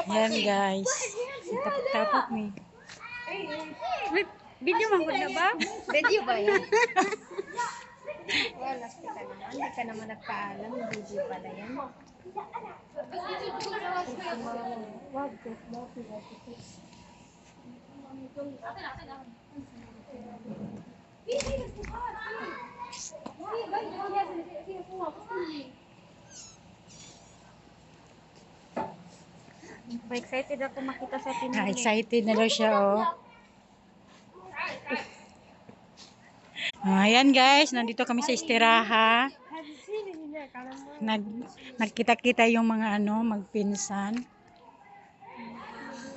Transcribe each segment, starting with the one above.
Yan guys. Tapok-tapok ni. Video mo na ba? Video ba yan? Wala ka naman. Hindi ka naman nagpaalam. Video pala yan. Excited ako makita sa Pinoy. Excited na daw siya, oh. Ayan guys, nandito kami sa istiraha. Nagkita-kita yung mga magpinsan.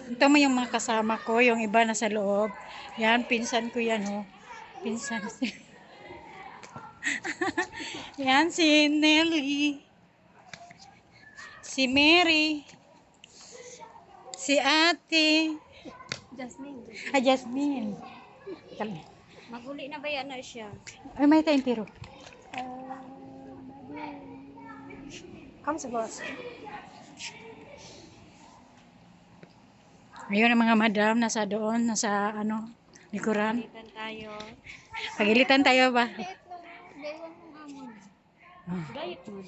Ito mo yung mga kasama ko, yung iba nasa loob. Yan, pinsan ko yan, oh. Pinsan. Yan, si Nelly. Si Mary. Si Ate. Jasmine. Jasmine. Maguli na ba yan na siya? Ay, may tayong tiro. Come sa boss. Ayun ang mga madam, nasa doon, nasa likuran. Pagilitan tayo. Pagilitan tayo ba? Daywan mong amon. Diet mo.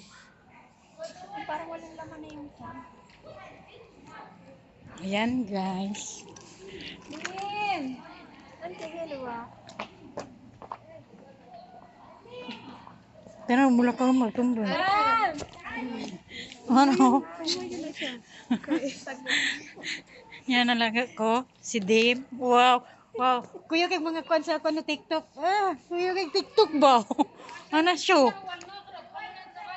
Parang walang laman na yung chan. Ayan guys. Dim! Ang tigil ba? Pero mula ka magtumbo. Ano? Yan ang laga ko. Si Dave. Wow. Wow. Kuya kay mga kwan sa ako na TikTok. Kuya kay TikTok ba? Ano show?